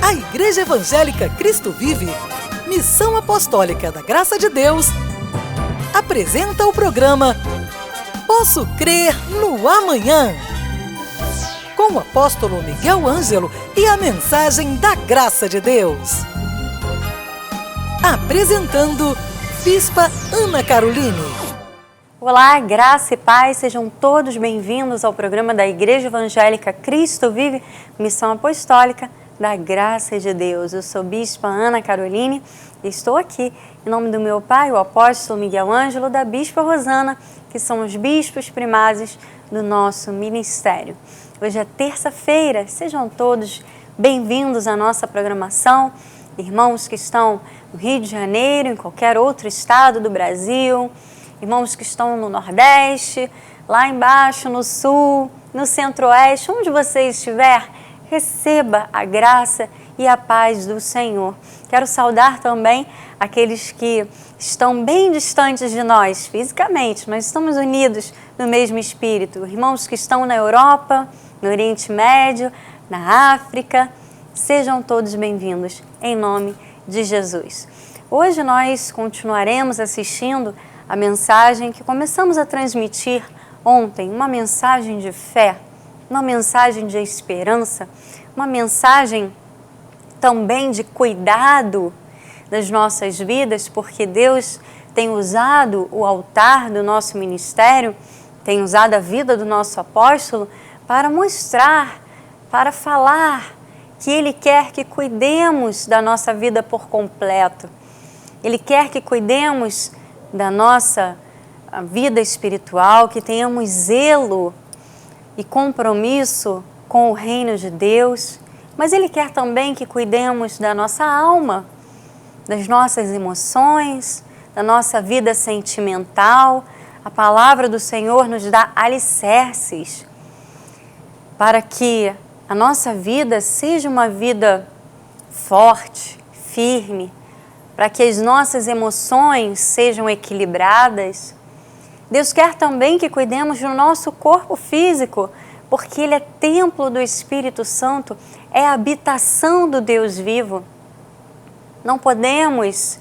A Igreja Evangélica Cristo Vive, Missão Apostólica da Graça de Deus, apresenta o programa Posso Crer no Amanhã, com o apóstolo Miguel Ângelo e a mensagem da Graça de Deus. Apresentando Bispa Ana Caroline. Olá, graça e paz, sejam todos bem-vindos ao programa da Igreja Evangélica Cristo Vive, Missão Apostólica da Graça de Deus. Eu sou Bispa Ana Caroline e estou aqui em nome do meu pai, o apóstolo Miguel Ângelo, da Bispa Rosana, que são os bispos primazes do nosso ministério. Hoje é terça-feira, sejam todos bem-vindos à nossa programação. Irmãos que estão no Rio de Janeiro, em qualquer outro estado do Brasil, irmãos que estão no Nordeste, lá embaixo, no Sul, no Centro-Oeste, onde você estiver, receba a graça e a paz do Senhor. Quero saudar também aqueles que estão bem distantes de nós fisicamente, mas estamos unidos no mesmo Espírito. Irmãos que estão na Europa, no Oriente Médio, na África, sejam todos bem-vindos, em nome de Jesus. Hoje nós continuaremos assistindo a mensagem que começamos a transmitir ontem, uma mensagem de fé, uma mensagem de esperança, uma mensagem também de cuidado das nossas vidas, porque Deus tem usado o altar do nosso ministério, tem usado a vida do nosso apóstolo para mostrar, para falar que Ele quer que cuidemos da nossa vida por completo. Ele quer que cuidemos da nossa vida espiritual, que tenhamos zelo e compromisso com o reino de Deus, mas Ele quer também que cuidemos da nossa alma, das nossas emoções, da nossa vida sentimental. A palavra do Senhor nos dá alicerces para que a nossa vida seja uma vida forte, firme, para que as nossas emoções sejam equilibradas. Deus quer também que cuidemos do nosso corpo físico, porque ele é templo do Espírito Santo, é a habitação do Deus vivo. Não podemos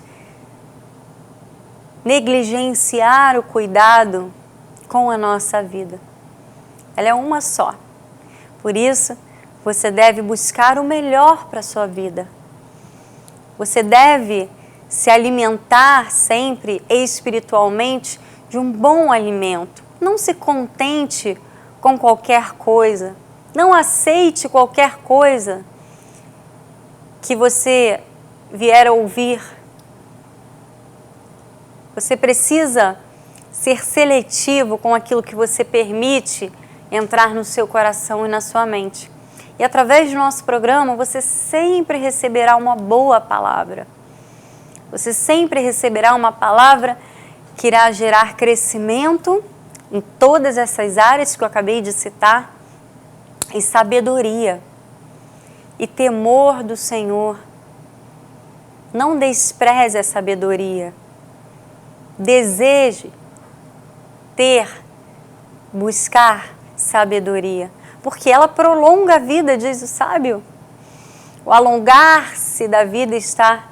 negligenciar o cuidado com a nossa vida. Ela é uma só. Por isso, você deve buscar o melhor para a sua vida. Você deve se alimentar sempre espiritualmente de um bom alimento. Não se contente com qualquer coisa. Não aceite qualquer coisa que você vier a ouvir. Você precisa ser seletivo com aquilo que você permite entrar no seu coração e na sua mente. E através do nosso programa, você sempre receberá uma boa palavra. Você sempre receberá uma palavra que irá gerar crescimento em todas essas áreas que eu acabei de citar, e sabedoria, e temor do Senhor. Não despreze a sabedoria. Deseje buscar sabedoria, porque ela prolonga a vida, diz o sábio. O alongar-se da vida está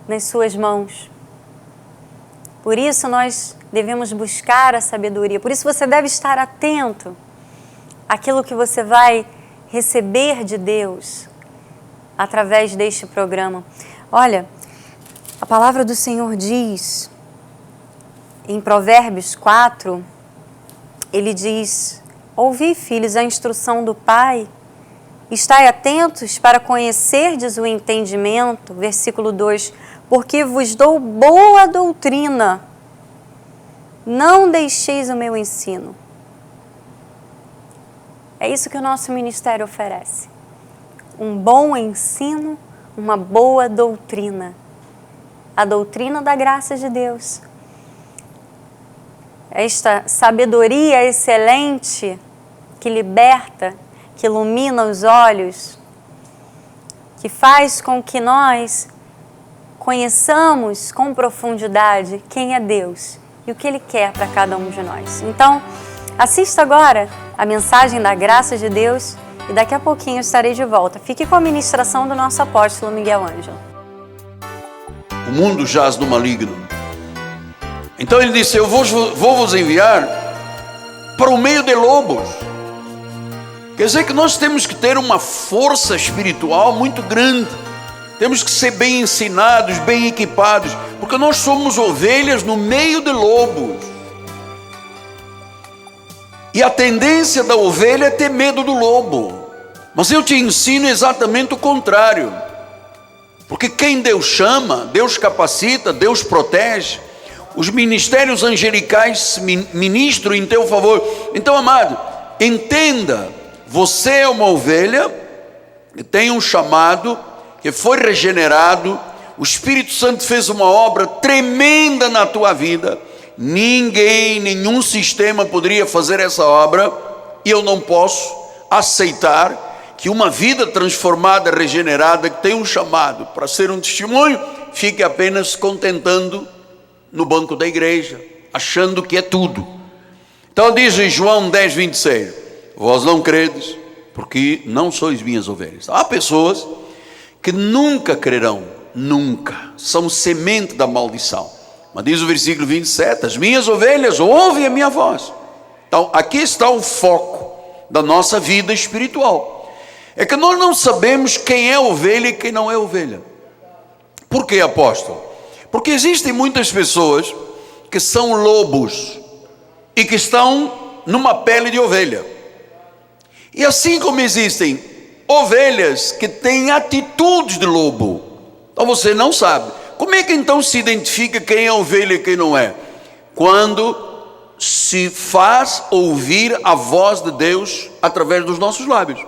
nas suas mãos. Por isso nós devemos buscar a sabedoria. Por isso você deve estar atento àquilo que você vai receber de Deus através deste programa. Olha, a palavra do Senhor diz em Provérbios 4, ele diz: ouvi, filhos, a instrução do Pai, estai atentos para conhecerdes o entendimento. Versículo 2, porque vos dou boa doutrina, não deixeis o meu ensino. É isso que o nosso ministério oferece. Um bom ensino, uma boa doutrina. A doutrina da graça de Deus. Esta sabedoria excelente que liberta, que ilumina os olhos, que faz com que nós conheçamos com profundidade quem é Deus e o que Ele quer para cada um de nós. Então, assista agora a mensagem da graça de Deus e daqui a pouquinho eu estarei de volta. Fique com a ministração do nosso apóstolo Miguel Ângelo. O mundo jaz no maligno. Então ele disse: eu vou vos enviar para o meio de lobos. Quer dizer que nós temos que ter uma força espiritual muito grande. Temos que ser bem ensinados, bem equipados, porque nós somos ovelhas no meio de lobos. E a tendência da ovelha é ter medo do lobo. Mas eu te ensino exatamente o contrário. Porque quem Deus chama, Deus capacita, Deus protege. Os ministérios angelicais ministram em teu favor. Então, amado, entenda, você é uma ovelha que tem um chamado, que foi regenerado. O Espírito Santo fez uma obra tremenda na tua vida. Ninguém, nenhum sistema poderia fazer essa obra, e eu não posso aceitar que uma vida transformada, regenerada, que tem um chamado para ser um testemunho, fique apenas contentando no banco da igreja, achando que é tudo. Então diz em João 10, 26, vós não credes, porque não sois minhas ovelhas. Há pessoas que nunca crerão, nunca, são semente da maldição. Mas diz o versículo 27, as minhas ovelhas ouvem a minha voz. Então aqui está o foco da nossa vida espiritual. É que nós não sabemos quem é ovelha e quem não é ovelha. Por quê, apóstolo? Porque existem muitas pessoas que são lobos e que estão numa pele de ovelha. E assim como existem ovelhas que têm atitudes de lobo, então você não sabe. Como é que então se identifica quem é ovelha e quem não é? Quando se faz ouvir a voz de Deus através dos nossos lábios.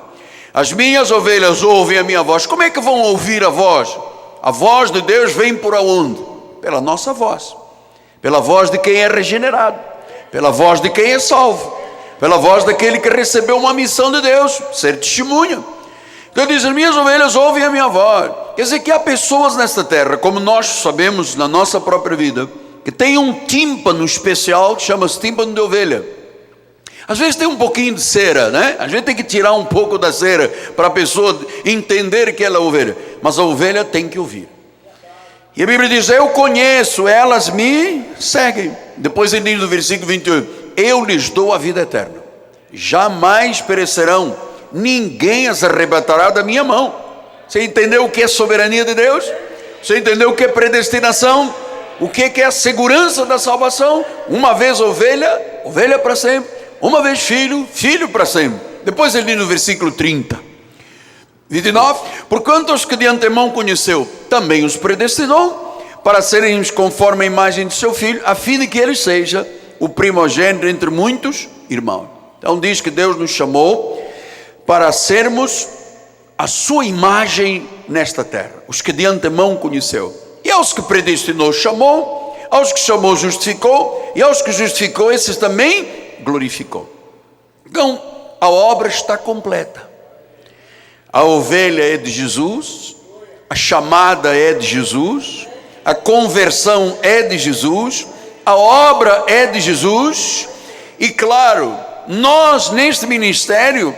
As minhas ovelhas ouvem a minha voz. Como é que vão ouvir a voz? A voz de Deus vem por aonde? Pela nossa voz. Pela voz de quem é regenerado. Pela voz de quem é salvo. Pela voz daquele que recebeu uma missão de Deus, ser testemunha. Então diz, as minhas ovelhas ouvem a minha voz. Quer dizer que há pessoas nesta terra, como nós sabemos na nossa própria vida, que tem um tímpano especial que chama-se tímpano de ovelha. Às vezes tem um pouquinho de cera, né? A gente tem que tirar um pouco da cera para a pessoa entender que ela é ovelha. Mas a ovelha tem que ouvir. E a Bíblia diz, eu conheço, elas me seguem. Depois ele diz no versículo 28, eu lhes dou a vida eterna. Jamais perecerão, ninguém as arrebatará da minha mão. Você entendeu o que é soberania de Deus? Você entendeu o que é predestinação? O que é a segurança da salvação? Uma vez ovelha, ovelha para sempre. Uma vez filho, filho para sempre. Depois ele diz no versículo 30, 29, porquanto os que de antemão conheceu, também os predestinou, para serem conforme a imagem de seu filho, a fim de que ele seja o primogênito entre muitos irmãos. Então diz que Deus nos chamou para sermos a sua imagem nesta terra, os que de antemão conheceu. E aos que predestinou chamou, aos que chamou justificou, e aos que justificou esses também glorificou. Então a obra está completa. A ovelha é de Jesus, a chamada é de Jesus, a conversão é de Jesus, a obra é de Jesus. E claro, nós neste ministério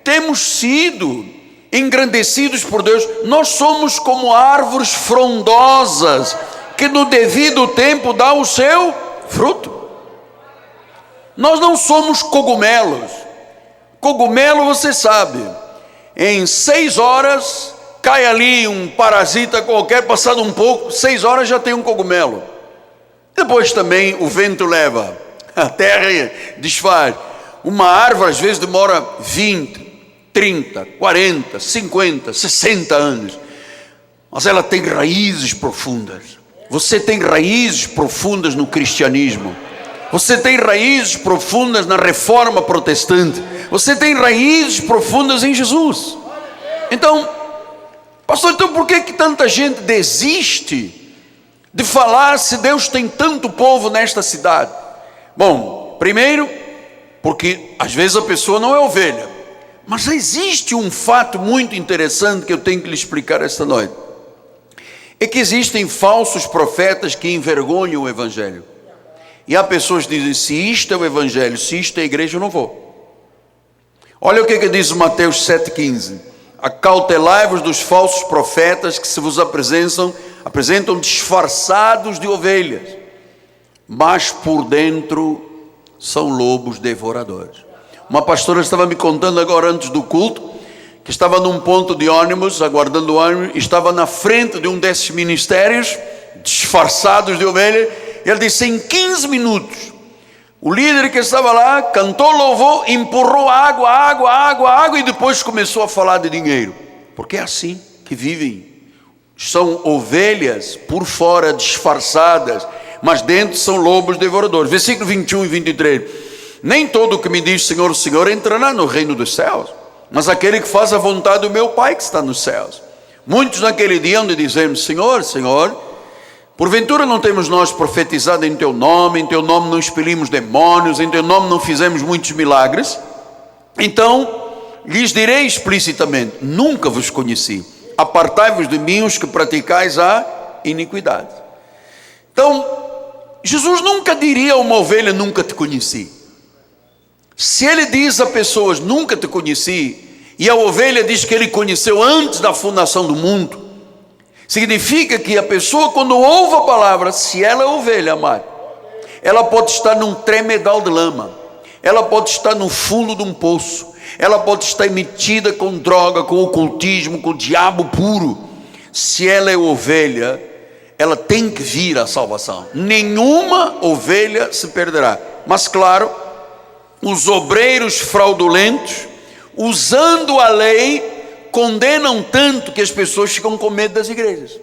temos sido engrandecidos por Deus. Nós somos como árvores frondosas que no devido tempo dá o seu fruto. Nós não somos cogumelos. Cogumelo, você sabe, em 6 horas cai ali um parasita qualquer, passado um pouco, 6 horas já tem um cogumelo. Depois também o vento leva, a terra desfaz. Uma árvore às vezes demora 20, 30, 40, 50, 60 anos, mas ela tem raízes profundas. Você tem raízes profundas no cristianismo. Você tem raízes profundas na reforma protestante. Você tem raízes profundas em Jesus. Então, pastor, então por que tanta gente desiste de falar se Deus tem tanto povo nesta cidade? Bom, primeiro, porque às vezes a pessoa não é ovelha. Mas existe um fato muito interessante que eu tenho que lhe explicar esta noite. É que existem falsos profetas que envergonham o evangelho. E há pessoas que dizem, se isto é o evangelho, se isto é a igreja, eu não vou. Olha o que diz Mateus 7,15. Acautelai-vos dos falsos profetas que se vos apresentam disfarçados de ovelhas, mas por dentro são lobos devoradores. Uma pastora estava me contando agora antes do culto, que estava num ponto de ônibus, aguardando o ônibus, estava na frente de um desses ministérios, disfarçados de ovelha, e ele disse, em 15 minutos, o líder que estava lá, cantou louvor, empurrou água, e depois começou a falar de dinheiro, porque é assim que vivem, são ovelhas por fora disfarçadas, mas dentro são lobos devoradores. Versículo 21 e 23, nem todo o que me diz Senhor, Senhor entrará no reino dos céus, mas aquele que faz a vontade do meu Pai que está nos céus. Muitos naquele dia onde dizemos, Senhor, Senhor, porventura não temos nós profetizado em Teu nome não expelimos demônios, em Teu nome não fizemos muitos milagres? Então, lhes direi explicitamente, nunca vos conheci, apartai-vos de mim os que praticais a iniquidade. Então, Jesus nunca diria a uma ovelha, nunca te conheci. Se ele diz a pessoas, nunca te conheci, e a ovelha diz que ele conheceu antes da fundação do mundo, significa que a pessoa, quando ouve a palavra, se ela é ovelha, amado, ela pode estar num tremedal de lama, ela pode estar no fundo de um poço, ela pode estar metida com droga, com ocultismo, com o diabo puro. Se ela é ovelha, ela tem que vir à salvação. Nenhuma ovelha se perderá. Mas claro, os obreiros fraudulentos, usando a lei, condenam tanto que as pessoas ficam com medo das igrejas.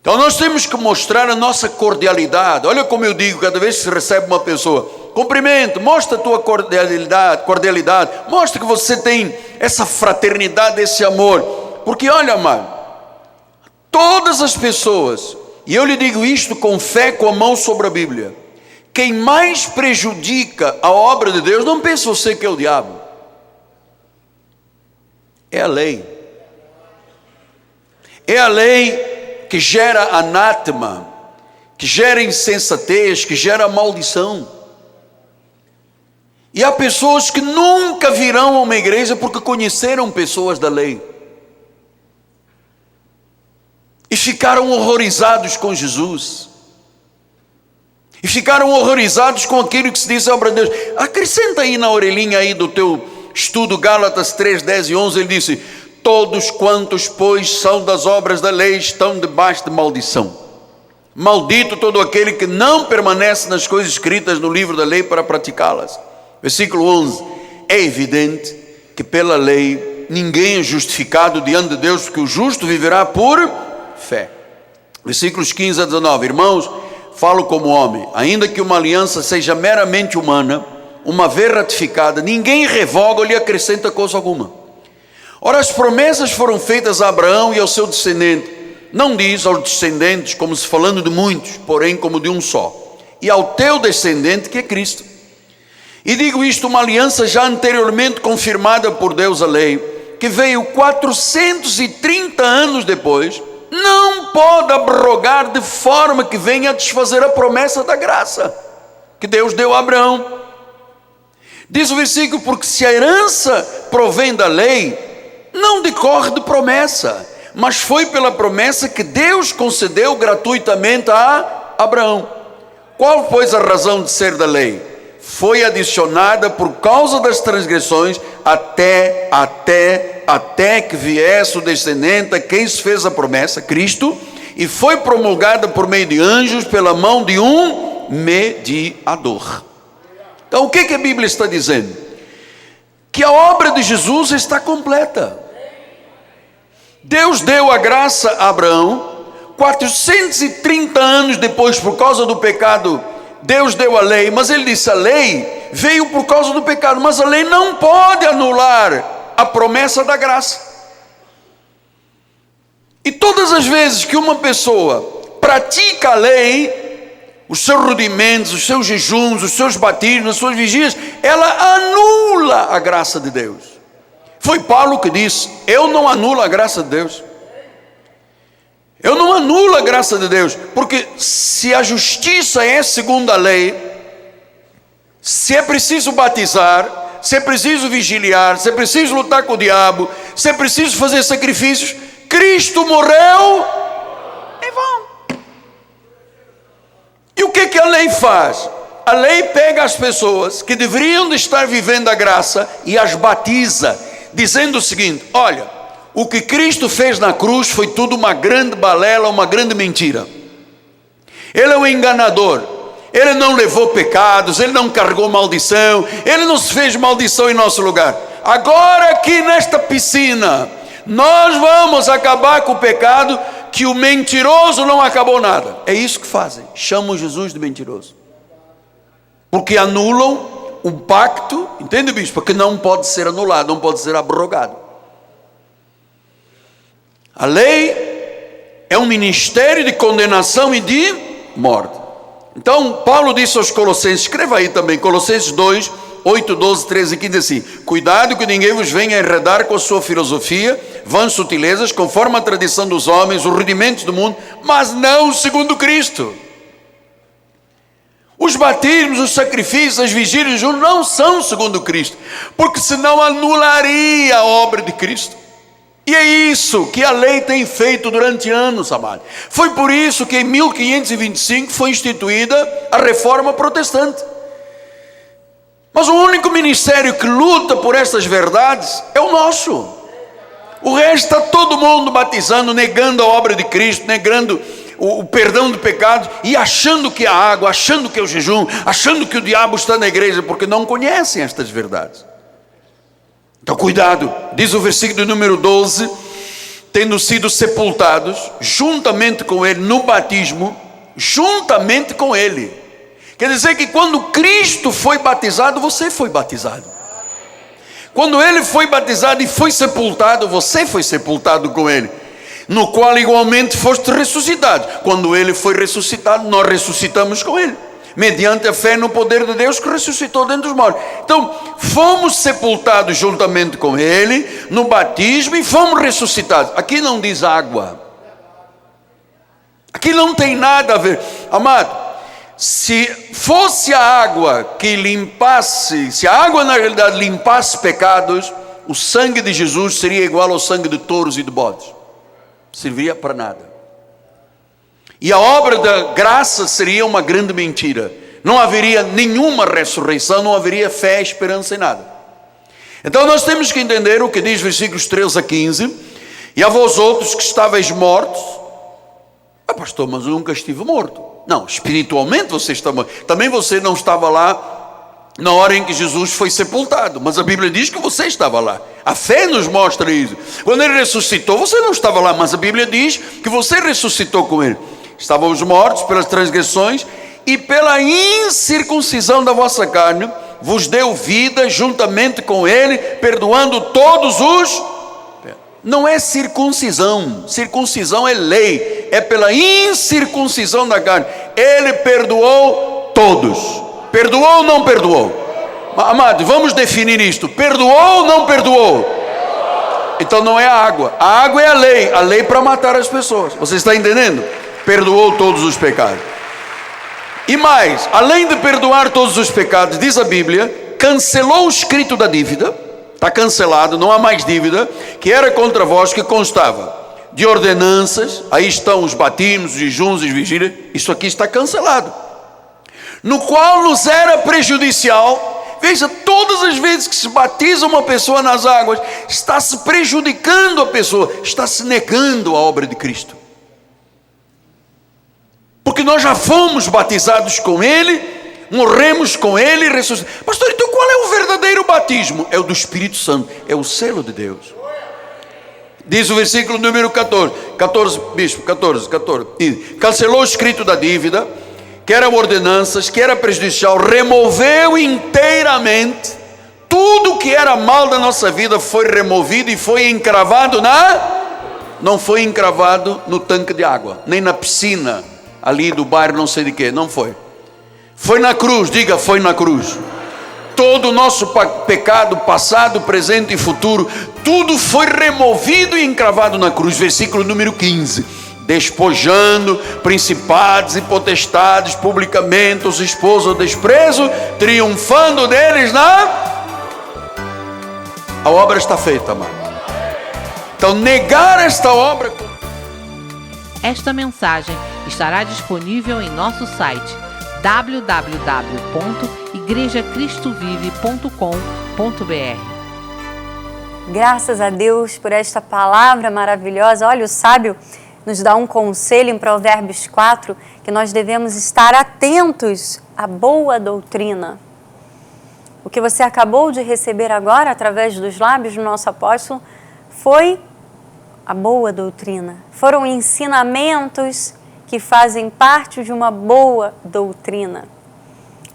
Então nós temos que mostrar a nossa cordialidade. Olha como eu digo, cada vez que se recebe uma pessoa, cumprimento, mostra a tua cordialidade, mostra que você tem essa fraternidade, esse amor, porque olha, amado, todas as pessoas, e eu lhe digo isto com fé, com a mão sobre a Bíblia, quem mais prejudica a obra de Deus, não pense você que é o diabo, é a lei. É a lei que gera anátema, que gera insensatez, que gera maldição. E há pessoas que nunca virão a uma igreja porque conheceram pessoas da lei e ficaram horrorizados com Jesus. E ficaram horrorizados com aquilo que se diz a obra de Deus. Acrescenta aí na orelhinha aí do teu estudo Gálatas 3, 10 e 11, ele disse, todos quantos, pois, são das obras da lei, estão debaixo de maldição. Maldito todo aquele que não permanece nas coisas escritas no livro da lei para praticá-las. Versículo 11, é evidente que pela lei ninguém é justificado diante de Deus, porque o justo viverá por fé. Versículos 15 a 19, irmãos, falo como homem, ainda que uma aliança seja meramente humana, uma vez ratificada, ninguém revoga ou lhe acrescenta coisa alguma. Ora, as promessas foram feitas a Abraão e ao seu descendente, não diz aos descendentes, como se falando de muitos, porém como de um só, e ao teu descendente, que é Cristo. E digo isto, uma aliança já anteriormente confirmada por Deus a lei, que veio 430 anos depois, não pode abrogar de forma que venha a desfazer a promessa da graça que Deus deu a Abraão. Diz o versículo, porque se a herança provém da lei, não decorre de promessa, mas foi pela promessa que Deus concedeu gratuitamente a Abraão. Qual, pois, a razão de ser da lei? Foi adicionada por causa das transgressões até que viesse o descendente a quem se fez a promessa, Cristo, e foi promulgada por meio de anjos pela mão de um mediador. Então o que a Bíblia está dizendo? Que a obra de Jesus está completa. Deus deu a graça a Abraão, 430 anos depois, por causa do pecado, Deus deu a lei, mas ele disse, a lei veio por causa do pecado, mas a lei não pode anular a promessa da graça. E todas as vezes que uma pessoa pratica a lei, os seus rudimentos, os seus jejuns, os seus batismos, as suas vigias, ela anula a graça de Deus. Foi Paulo que disse, eu não anulo a graça de Deus. Eu não anulo a graça de Deus, porque se a justiça é segundo a lei, Se é preciso batizar, se é preciso vigiliar, se é preciso lutar com o diabo, se é preciso fazer sacrifícios, Cristo morreu em vão. E o que a lei faz? A lei pega as pessoas que deveriam de estar vivendo a graça e as batiza, dizendo o seguinte: olha, o que Cristo fez na cruz foi tudo uma grande balela, uma grande mentira. Ele é um enganador, ele não levou pecados, ele não carregou maldição, ele não se fez maldição em nosso lugar. Agora aqui nesta piscina, nós vamos acabar com o pecado, que o mentiroso não acabou nada. É isso que fazem, chamam Jesus de mentiroso, porque anulam um pacto, entende, bispo? Que não pode ser anulado, não pode ser abrogado. A lei é um ministério de condenação e de morte. Então Paulo disse aos Colossenses, escreva aí também, Colossenses 2, 8, 12, 13 e 15 assim: cuidado que ninguém vos venha enredar com a sua filosofia, vãs sutilezas, conforme a tradição dos homens, os rudimentos do mundo, mas não segundo Cristo. Os batismos, os sacrifícios, as vigílias não são segundo Cristo, porque senão anularia a obra de Cristo. E é isso que a lei tem feito durante anos, amado. Foi por isso que em 1525 foi instituída a Reforma Protestante. Mas o único ministério que luta por essas verdades é o nosso. O resto está todo mundo batizando, negando a obra de Cristo, negando o perdão de pecados e achando que é a água, achando que é o jejum, achando que o diabo está na igreja, porque não conhecem estas verdades. Então cuidado, diz o versículo número 12: tendo sido sepultados juntamente com ele no batismo, juntamente com ele. Quer dizer que quando Cristo foi batizado, você foi batizado. Quando ele foi batizado e foi sepultado, você foi sepultado com ele, no qual igualmente foste ressuscitado. Quando ele foi ressuscitado, nós ressuscitamos com ele, mediante a fé no poder de Deus que ressuscitou dentre os mortos. Então fomos sepultados juntamente com ele no batismo e fomos ressuscitados. Aqui não diz água, aqui não tem nada a ver, amado. Se fosse a água que limpasse, se a água na realidade limpasse pecados, o sangue de Jesus seria igual ao sangue de touros e de bodes, serviria para nada. E a obra da graça seria uma grande mentira. Não haveria nenhuma ressurreição, não haveria fé, esperança em nada. Então nós temos que entender o que diz versículos 13 a 15. E a vós outros que estáveis mortos. Pastor, mas eu nunca estive morto. Não, espiritualmente você está morto. Também você não estava lá na hora em que Jesus foi sepultado, mas a Bíblia diz que você estava lá. A fé nos mostra isso. Quando ele ressuscitou, você não estava lá, mas a Bíblia diz que você ressuscitou com ele. Estávamos mortos pelas transgressões, e pela incircuncisão da vossa carne vos deu vida juntamente com ele, perdoando todos os... Não é circuncisão, circuncisão é lei, é pela incircuncisão da carne. Ele perdoou todos. Perdoou ou não perdoou? Amado, vamos definir isto: perdoou ou não perdoou? Então não é a água é a lei para matar as pessoas. Você está entendendo? Perdoou todos os pecados. E mais, além de perdoar todos os pecados, diz a Bíblia, cancelou o escrito da dívida. Está cancelado, não há mais dívida, que era contra vós, que constava de ordenanças. Aí estão os batismos, os jejuns, as vigílias. Isso aqui está cancelado, no qual nos era prejudicial. Veja, todas as vezes que se batiza uma pessoa nas águas, está se prejudicando a pessoa, está se negando a obra de Cristo, porque nós já fomos batizados com ele, morremos com ele e ressuscitamos. Pastor, então qual é o verdadeiro batismo? É o do Espírito Santo, é o selo de Deus. Diz o versículo número 14, bispo, 14. Cancelou o escrito da dívida, que eram ordenanças, que era prejudicial, removeu inteiramente tudo que era mal da nossa vida, foi removido e foi encravado não foi encravado no tanque de água, nem na piscina ali do bairro não sei de quê, não foi. Foi na cruz, diga, foi na cruz. Todo o nosso pecado, passado, presente e futuro, tudo foi removido e encravado na cruz. Versículo número 15. despojando principados e potestades publicamente, os expôs ao desprezo, triunfando deles A obra está feita, amado. Então, negar esta obra... Esta mensagem estará disponível em nosso site www.igrejacristovive.com.br. Graças a Deus por esta palavra maravilhosa. Olha, o sábio nos dá um conselho em Provérbios 4, que nós devemos estar atentos à boa doutrina. O que você acabou de receber agora, através dos lábios do nosso apóstolo, foi a boa doutrina. Foram ensinamentos que fazem parte de uma boa doutrina.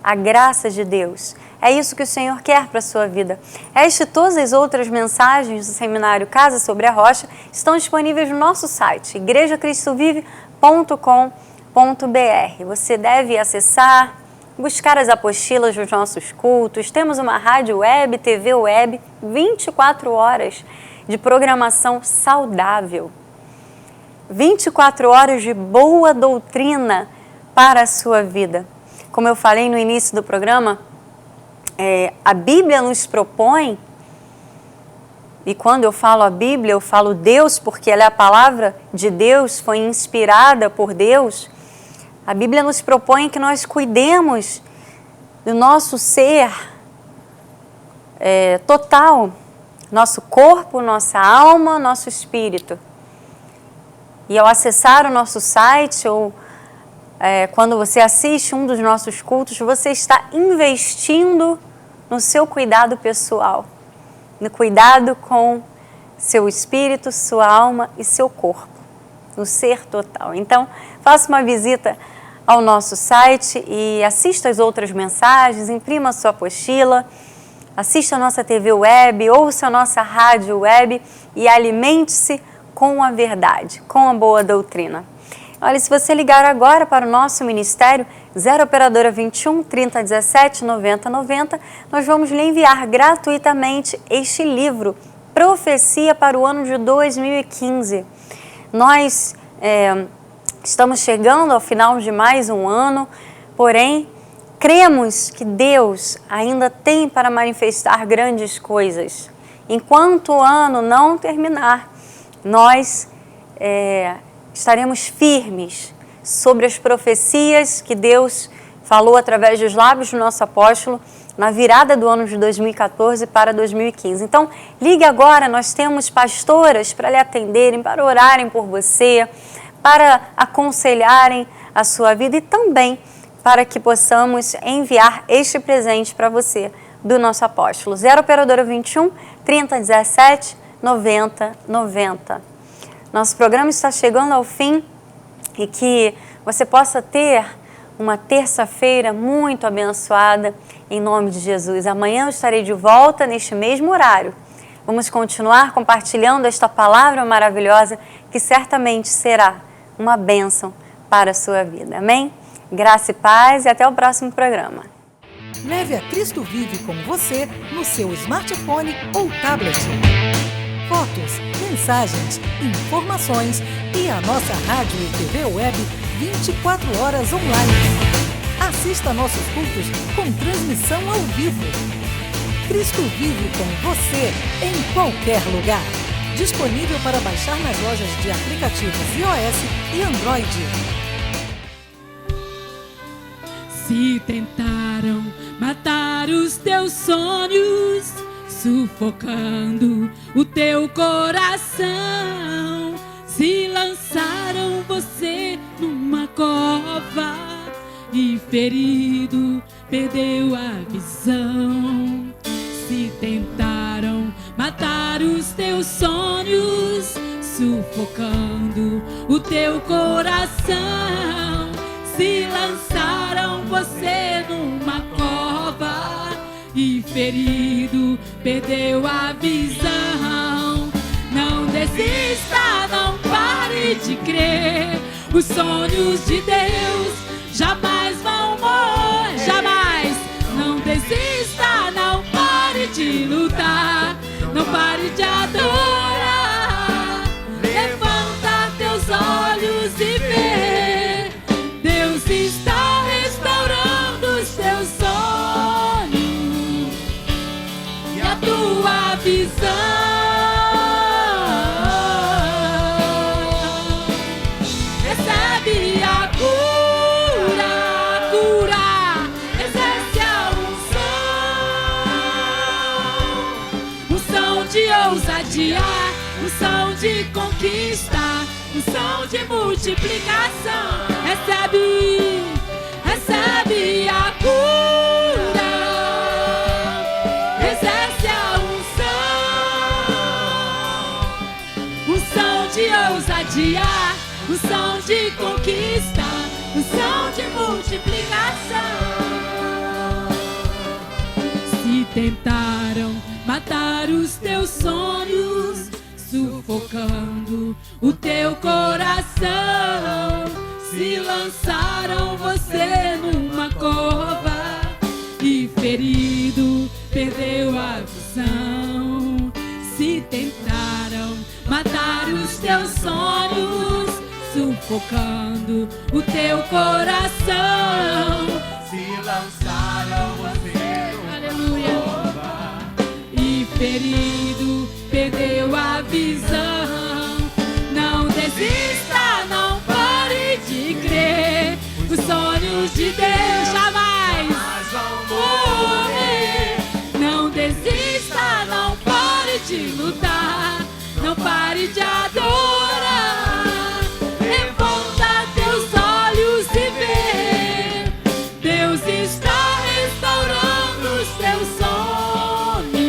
A graça de Deus. É isso que o Senhor quer para a sua vida. Esta e todas as outras mensagens do Seminário Casa sobre a Rocha estão disponíveis no nosso site, igrejacristovive.com.br. Você deve acessar, buscar as apostilas dos nossos cultos. Temos uma rádio web, TV web, 24 horas de programação saudável. 24 horas de boa doutrina para a sua vida. Como eu falei no início do programa, a Bíblia nos propõe, e quando eu falo a Bíblia, eu falo Deus, porque ela é a palavra de Deus, foi inspirada por Deus. A Bíblia nos propõe que nós cuidemos do nosso ser total, nosso corpo, nossa alma, nosso espírito. E ao acessar o nosso site, ou quando você assiste um dos nossos cultos, você está investindo no seu cuidado pessoal, no cuidado com seu espírito, sua alma e seu corpo, no ser total. Então, faça uma visita ao nosso site e assista as outras mensagens, imprima a sua apostila, assista a nossa TV web, ouça a nossa rádio web e alimente-se com a verdade, com a boa doutrina. Olha, se você ligar agora para o nosso ministério, 0 operadora 21 30 17 90 90, nós vamos lhe enviar gratuitamente este livro, Profecia para o ano de 2015. Nós estamos chegando ao final de mais um ano, porém, cremos que Deus ainda tem para manifestar grandes coisas. Enquanto o ano não terminar, nós estaremos firmes sobre as profecias que Deus falou através dos lábios do nosso apóstolo na virada do ano de 2014 para 2015. Então, ligue agora, nós temos pastoras para lhe atenderem, para orarem por você, para aconselharem a sua vida e também para que possamos enviar este presente para você do nosso apóstolo. 0 operadora 21 30 17 90 90. Nosso programa está chegando ao fim e que você possa ter uma terça-feira muito abençoada em nome de Jesus. Amanhã eu estarei de volta neste mesmo horário. Vamos continuar compartilhando esta palavra maravilhosa que certamente será uma bênção para a sua vida. Amém? Graça e paz e até o próximo programa. Leve a Cristo Vive com você no seu smartphone ou tablet. Fotos, mensagens, informações e a nossa rádio e TV web 24 horas online. Assista nossos cultos com transmissão ao vivo. Cristo Vive com você em qualquer lugar. Disponível para baixar nas lojas de aplicativos iOS e Android. Se tentaram matar os teus sonhos, sufocando o teu coração, se lançaram você numa cova e ferido perdeu a visão. Se tentaram matar os teus sonhos, sufocando o teu coração, se lançaram você numa cova e ferido perdeu a visão. Não desista, não pare de crer. Os sonhos de Deus jamais vão morrer, jamais. Não desista, não pare de lutar, não pare de adorar. Levanta teus olhos de ousadia, unção de conquista, unção de multiplicação. Recebe, recebe a cura, exerce a unção, unção de ousadia, unção de conquista, unção de multiplicação. Se tentaram matar os teus sonhos, sufocando o teu coração, se lançaram você numa cova e ferido perdeu a visão. Se tentaram matar os teus sonhos, sufocando o teu coração, se lançaram você numa cova e ferido perdeu a visão. Não desista, não pare de crer, os sonhos de Deus jamais vão morrer. Não desista, não pare de lutar, não pare de adorar. Levanta teus olhos e vê, Deus está restaurando os teus sonhos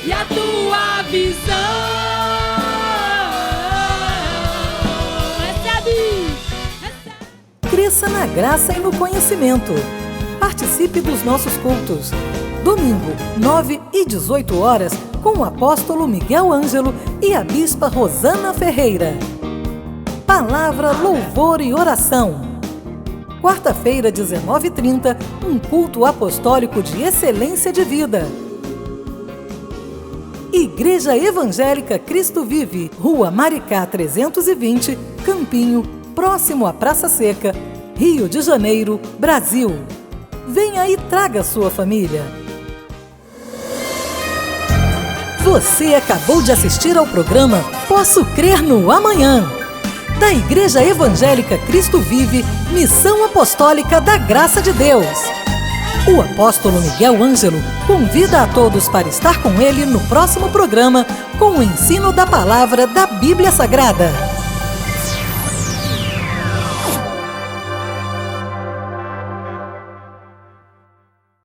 e a tua visão. Cresça na graça e no conhecimento. Participe dos nossos cultos. Domingo, 9 e 18 horas, com o apóstolo Miguel Ângelo e a bispa Rosana Ferreira. Palavra, louvor e oração. Quarta-feira, 19h30, um culto apostólico de excelência de vida. Igreja Evangélica Cristo Vive, Rua Maricá 320, Campinho, próximo à Praça Seca, Rio de Janeiro, Brasil. Venha e traga sua família. Você acabou de assistir ao programa Posso Crer no Amanhã, da Igreja Evangélica Cristo Vive, Missão Apostólica da Graça de Deus. O apóstolo Miguel Ângelo convida a todos para estar com ele no próximo programa com o ensino da palavra da Bíblia Sagrada.